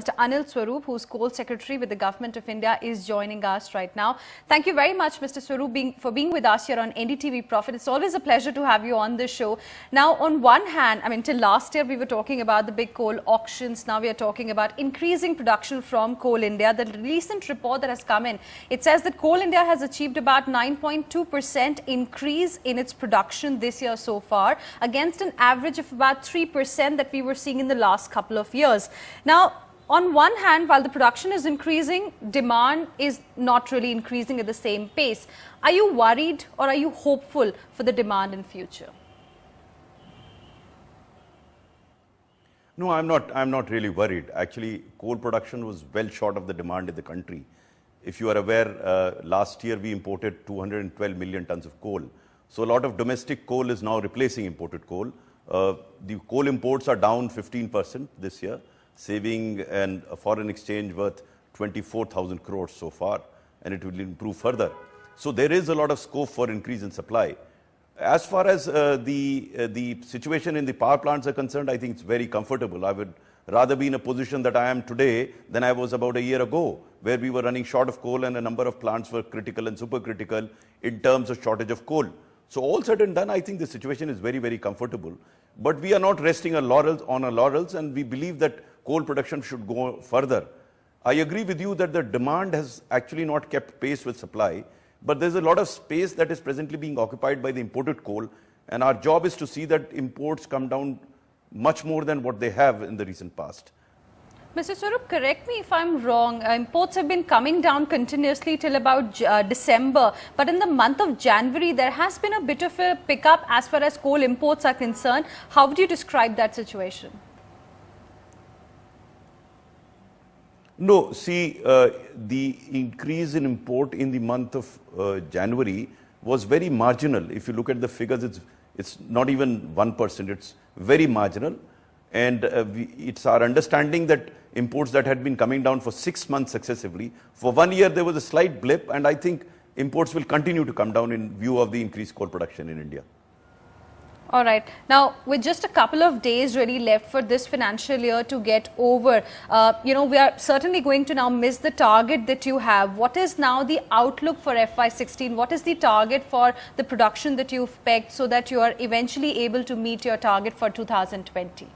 Mr. Anil Swaroop, who's Coal Secretary with the Government of India, is joining us right now. Thank you very much, Mr. Swaroop, for being with us here on NDTV Profit. It's always a pleasure to have you on this show. Now, on one hand, I mean, till last year we were talking about the big coal auctions. Now we are talking about increasing production from Coal India. The recent report that has come in, it says that Coal India has achieved about 9.2% increase in its production this year so far, against an average of about 3% that we were seeing in the last couple of years. Now, on one hand, while the production is increasing, demand is not really increasing at the same pace. Are you worried or are you hopeful for the demand in future? No, I'm not really worried. Actually, coal production was well short of the demand in the country. If you are aware, last year we imported 212 million tons of coal. So a lot of domestic coal is now replacing imported coal. The coal imports are down 15% this year, saving a foreign exchange worth 24,000 crores so far, and it will improve further. So there is a lot of scope for increase in supply. As far as the situation in the power plants are concerned, I think it's very comfortable. I would rather be in a position that I am today than I was about a year ago, where we were running short of coal and a number of plants were critical and supercritical in terms of shortage of coal. So all said and done, I think the situation is very, very comfortable. But we are not resting on our laurels, and we believe that coal production should go further. I agree with you that the demand has actually not kept pace with supply, but there's a lot of space that is presently being occupied by the imported coal, and our job is to see that imports come down much more than what they have in the recent past. Mr. Swaroop, correct me if I'm wrong. Imports have been coming down continuously till about December. But in the month of January, there has been a bit of a pickup as far as coal imports are concerned. How would you describe that situation? No, see, the increase in import in the month of January was very marginal. If you look at the figures, it's not even 1%. It's very marginal. And it's our understanding that imports that had been coming down for 6 months successively, for 1 year there was a slight blip, and I think imports will continue to come down in view of the increased coal production in India. All right. Now, with just a couple of days really left for this financial year to get over, we are certainly going to now miss the target that you have. What is now the outlook for FY16? What is the target for the production that you've pegged so that you are eventually able to meet your target for 2020?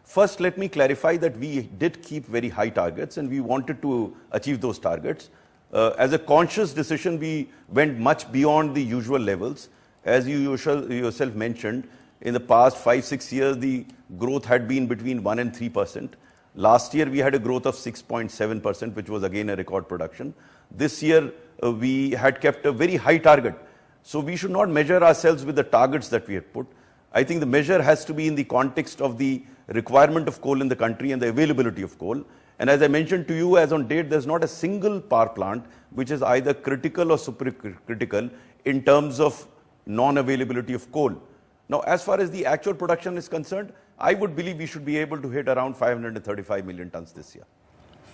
First, let me clarify that we did keep very high targets and we wanted to achieve those targets. As a conscious decision, we went much beyond the usual levels. As you yourself mentioned, in the past 5-6 years, the growth had been between 1% and 3%. Last year, we had a growth of 6.7%, which was again a record production. This year, we had kept a very high target. So we should not measure ourselves with the targets that we had put. I think the measure has to be in the context of the requirement of coal in the country and the availability of coal. And as I mentioned to you, as on date, there's not a single power plant which is either critical or supercritical in terms of non-availability of coal. Now, as far as the actual production is concerned, I would believe we should be able to hit around 535 million tons this year.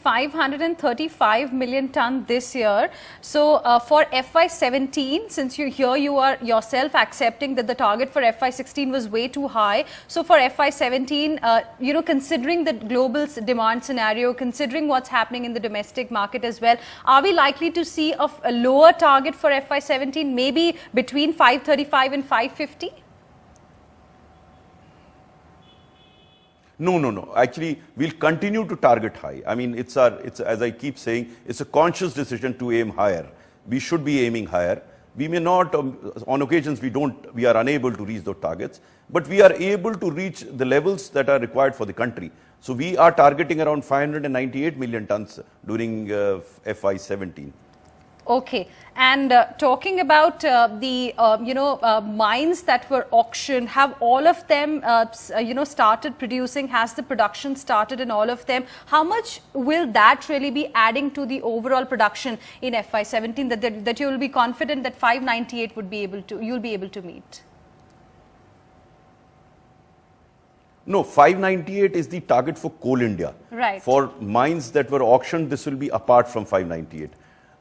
535 million ton this year. So for FY17, since you are yourself accepting that the target for FY16 was way too high. So for FY17, considering the global demand scenario, considering what's happening in the domestic market as well, are we likely to see a lower target for FY17, maybe between 535 and 550? No. Actually, we'll continue to target high. I mean, it's as I keep saying, it's a conscious decision to aim higher. We should be aiming higher. We may not, on occasions, we are unable to reach those targets, but we are able to reach the levels that are required for the country. So we are targeting around 598 million tons during FY17. Okay, and talking about the mines that were auctioned, have all of them started producing? Has the production started in all of them? How much will that really be adding to the overall production in FY17 that you will be confident that 598 you'll be able to meet? No, 598 is the target for Coal India. Right. For mines that were auctioned, this will be apart from 598.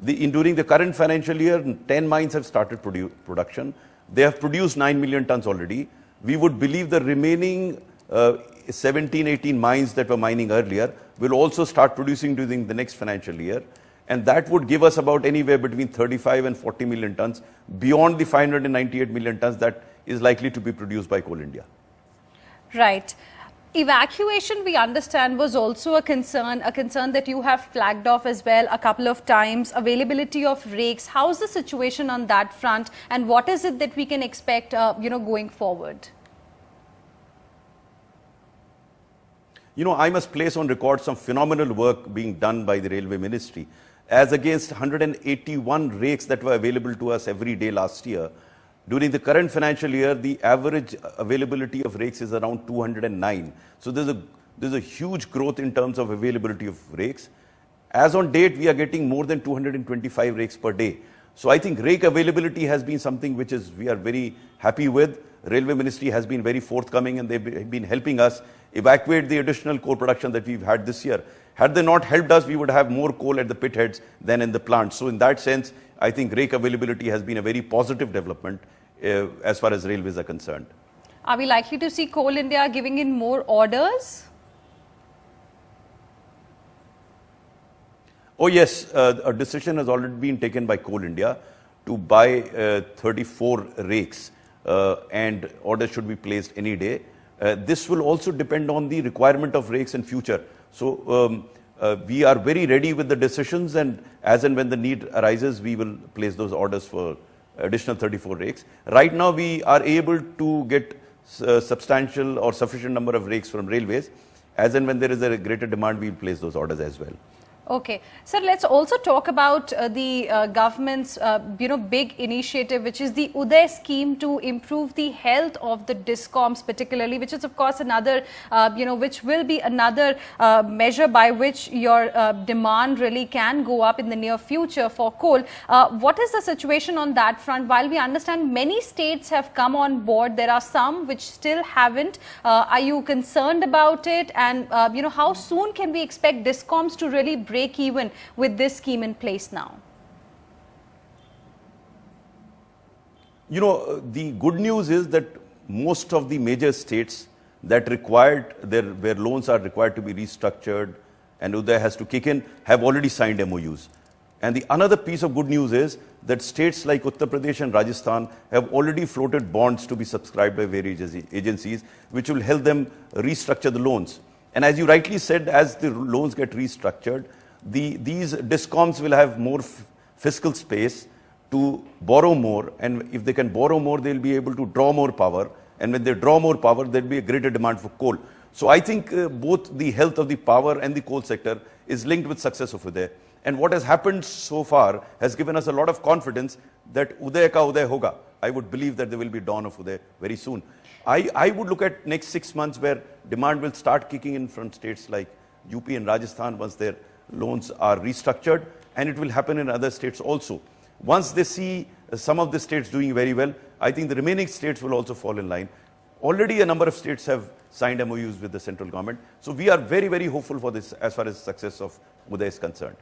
During the current financial year, 10 mines have started production. They have produced 9 million tons already. We would believe the remaining 17, 18 mines that were mining earlier will also start producing during the next financial year. And that would give us about anywhere between 35 and 40 million tons beyond the 598 million tons that is likely to be produced by Coal India. Right. Evacuation, we understand, was also a concern that you have flagged off as well a couple of times. Availability of rakes. How's the situation on that front, and what is it that we can expect, going forward? I must place on record some phenomenal work being done by the Railway Ministry. As against 181 rakes that were available to us every day last year, during the current financial year, the average availability of rakes is around 209. So there's a huge growth in terms of availability of rakes. As on date, we are getting more than 225 rakes per day. So I think rake availability has been something which we are very happy with. Railway Ministry has been very forthcoming, and they've been helping us evacuate the additional coal production that we've had this year. Had they not helped us, we would have more coal at the pit heads than in the plant. So in that sense, I think rake availability has been a very positive development as far as railways are concerned. Are we likely to see Coal India giving in more orders? Oh yes, a decision has already been taken by Coal India to buy 34 rakes and orders should be placed any day. This will also depend on the requirement of rakes in future. So we are very ready with the decisions, and as and when the need arises, we will place those orders for additional 34 rakes. Right now, we are able to get substantial or sufficient number of rakes from railways. As and when there is a greater demand, we will place those orders as well. Okay. Sir, let's also talk about the government's, big initiative, which is the Uday scheme to improve the health of the DISCOMs particularly, which is, of course, another, which will be another measure by which your demand really can go up in the near future for coal. What is the situation on that front? While we understand many states have come on board, there are some which still haven't. Are you concerned about it? And, how soon can we expect DISCOMs to really break even with this scheme in place now? The good news is that most of the major states that where loans are required to be restructured and Uday has to kick in, have already signed MOUs. And the another piece of good news is that states like Uttar Pradesh and Rajasthan have already floated bonds to be subscribed by various agencies, which will help them restructure the loans. And as you rightly said, as the loans get restructured, these DISCOMs will have more fiscal space to borrow more, and if they can borrow more, they'll be able to draw more power, and when they draw more power, there'll be a greater demand for coal. So I think both the health of the power and the coal sector is linked with success of Uday. And what has happened so far has given us a lot of confidence that Uday ka Uday hoga. I would believe that there will be dawn of Uday very soon. I would look at next 6 months where demand will start kicking in from states like UP and Rajasthan once their loans are restructured, and it will happen in other states also. Once they see some of the states doing very well, I think the remaining states will also fall in line. Already a number of states have signed MOUs with the central government. So we are very, very hopeful for this as far as success of Uday is concerned.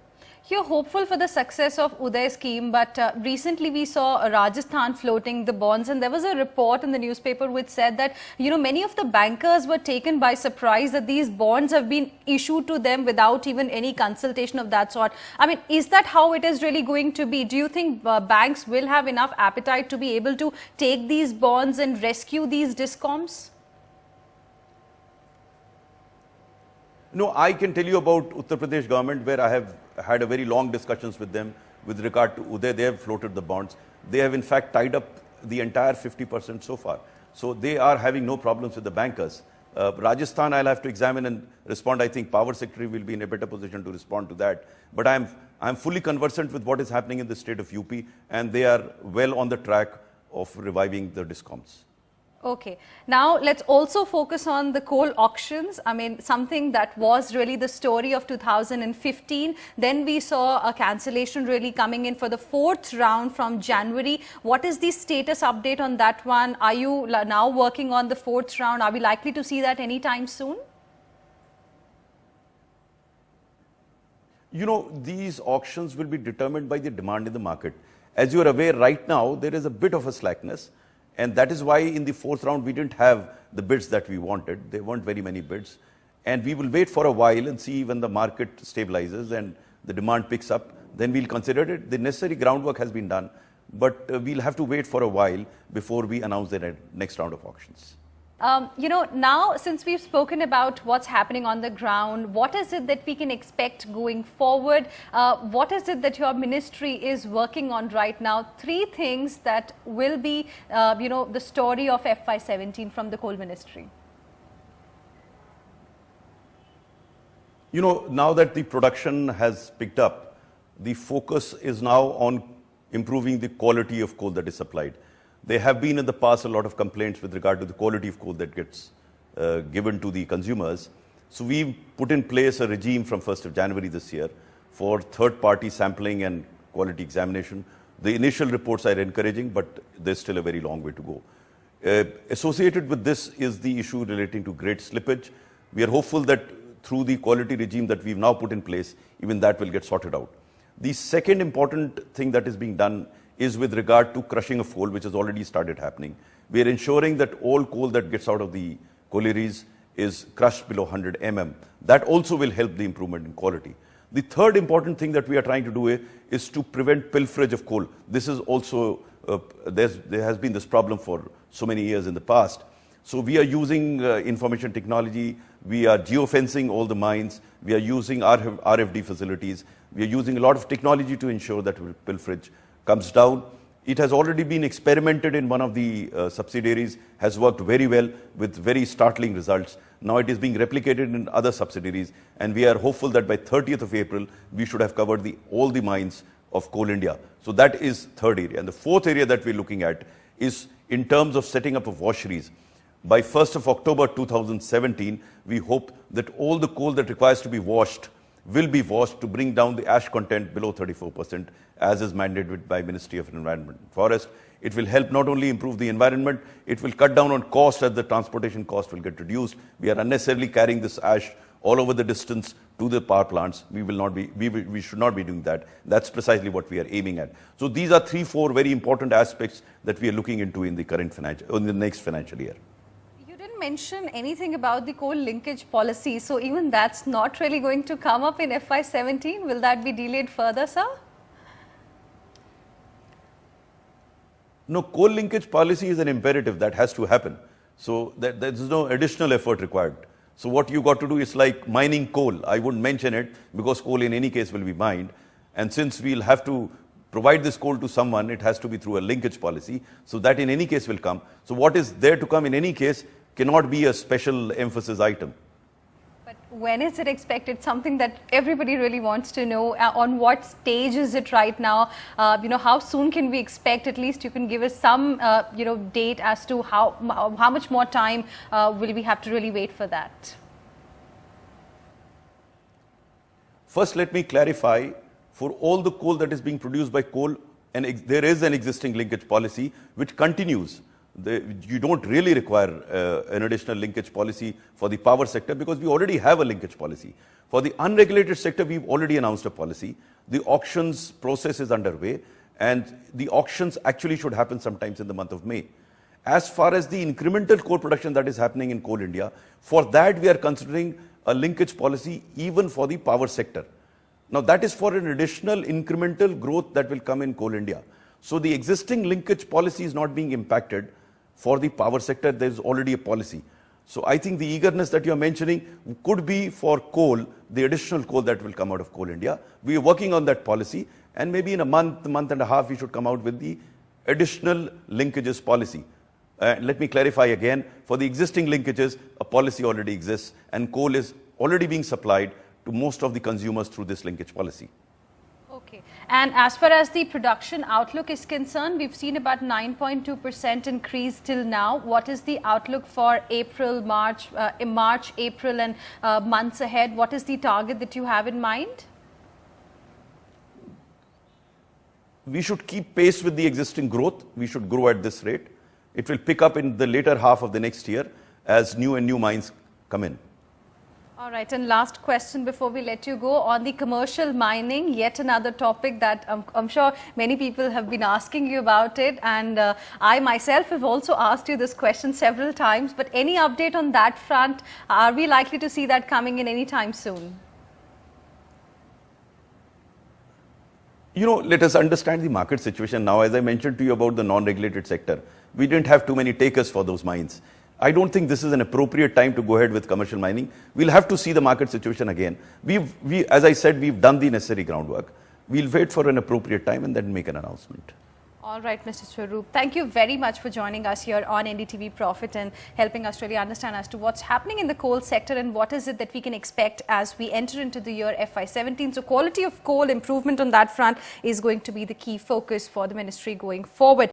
You're hopeful for the success of Uday scheme, but recently we saw Rajasthan floating the bonds, and there was a report in the newspaper which said that, many of the bankers were taken by surprise that these bonds have been issued to them without even any consultation of that sort. I mean, is that how it is really going to be? Do you think banks will have enough appetite to be able to take these bonds and rescue these DISCOMs? No, I can tell you about Uttar Pradesh government, where I have had a very long discussions with them with regard to Uday. They have floated the bonds. They have in fact tied up the entire 50% so far. So they are having no problems with the bankers. Rajasthan, I'll have to examine and respond. I think Power Secretary will be in a better position to respond to that. But I'm fully conversant with what is happening in the state of UP, and they are well on the track of reviving the DISCOMs. Okay. Now, let's also focus on the coal auctions. I mean, something that was really the story of 2015. Then we saw a cancellation really coming in for the 4th round from January. What is the status update on that one? Are you now working on the 4th round? Are we likely to see that anytime soon? These auctions will be determined by the demand in the market. As you are aware, right now, there is a bit of a slackness. And that is why in the fourth round, we didn't have the bids that we wanted. There weren't very many bids. And we will wait for a while and see when the market stabilizes and the demand picks up. Then we'll consider it. The necessary groundwork has been done, but we'll have to wait for a while before we announce the next round of auctions. Now since we've spoken about what's happening on the ground, what is it that we can expect going forward? What is it that your ministry is working on right now? Three things that will be, the story of FY17 from the coal ministry. Now that the production has picked up, the focus is now on improving the quality of coal that is supplied. There have been in the past a lot of complaints with regard to the quality of coal that gets given to the consumers. So we've put in place a regime from 1st of January this year for third-party sampling and quality examination. The initial reports are encouraging, but there's still a very long way to go. Associated with this is the issue relating to grade slippage. We are hopeful that through the quality regime that we've now put in place, even that will get sorted out. The second important thing that is being done is with regard to crushing of coal, which has already started happening. We are ensuring that all coal that gets out of the collieries is crushed below 100 mm. That also will help the improvement in quality. The third important thing that we are trying to do is to prevent pilferage of coal. This is also, there has been this problem for so many years in the past. So we are using information technology, we are geofencing all the mines, we are using RFD facilities, we are using a lot of technology to ensure that pilferage comes down. It has already been experimented in one of the subsidiaries, has worked very well with very startling results. Now it is being replicated in other subsidiaries, and we are hopeful that by 30th of April, we should have covered all the mines of Coal India. So that is third area. And the fourth area that we're looking at is in terms of setting up of washeries. By 1st of October 2017, we hope that all the coal that requires to be washed will be washed to bring down the ash content below 34%, as is mandated by Ministry of Environment and Forest. It will help not only improve the environment, it will cut down on cost as the transportation cost will get reduced. We are unnecessarily carrying this ash all over the distance to the power plants. We should not be doing that. That's precisely what we are aiming at. So these are 3-4 very important aspects that we are looking into in the next financial year. Mention anything about the coal linkage policy, so even that's not really going to come up in FY17. Will that be delayed further, sir? No, coal linkage policy is an imperative that has to happen. So there's no additional effort required. So what you got to do is like mining coal. I wouldn't mention it because coal in any case will be mined. And since we'll have to provide this coal to someone, it has to be through a linkage policy. So that in any case will come. So what is there to come in any case cannot be a special emphasis item. But when is it expected? Something that everybody really wants to know. On what stage is it right now? How soon can we expect? At least you can give us some, date as to how much more time will we have to really wait for that? First, let me clarify, for all the coal that is being produced by coal, and there is an existing linkage policy which continues. You don't really require an additional linkage policy for the power sector because we already have a linkage policy. For the unregulated sector, we've already announced a policy. The auctions process is underway, and the auctions actually should happen sometimes in the month of May. As far as the incremental coal production that is happening in Coal India, for that we are considering a linkage policy even for the power sector. Now that is for an additional incremental growth that will come in Coal India. So the existing linkage policy is not being impacted. For the power sector, there is already a policy. So I think the eagerness that you are mentioning could be for coal, the additional coal that will come out of Coal India. We are working on that policy, and maybe in a month and a half, we should come out with the additional linkages policy. Let me clarify again, for the existing linkages, a policy already exists, and coal is already being supplied to most of the consumers through this linkage policy. Okay. And as far as the production outlook is concerned, we've seen about 9.2% increase till now. What is the outlook for March, April and months ahead? What is the target that you have in mind? We should keep pace with the existing growth. We should grow at this rate. It will pick up in the later half of the next year as new mines come in. All right, and last question before we let you go on the commercial mining, yet another topic that I'm sure many people have been asking you about it, and I myself have also asked you this question several times, but any update on that front? Are we likely to see that coming in any time soon? You know, let us understand the market situation now. As I mentioned to you about the non-regulated sector, we didn't have too many takers for those mines. I don't think this is an appropriate time to go ahead with commercial mining. We'll have to see the market situation again. As I said, we've done the necessary groundwork. We'll wait for an appropriate time and then make an announcement. All right, Mr. Swaroop, thank you very much for joining us here on NDTV Profit and helping us really understand as to what's happening in the coal sector and what is it that we can expect as we enter into the year FY17. So quality of coal improvement on that front is going to be the key focus for the ministry going forward.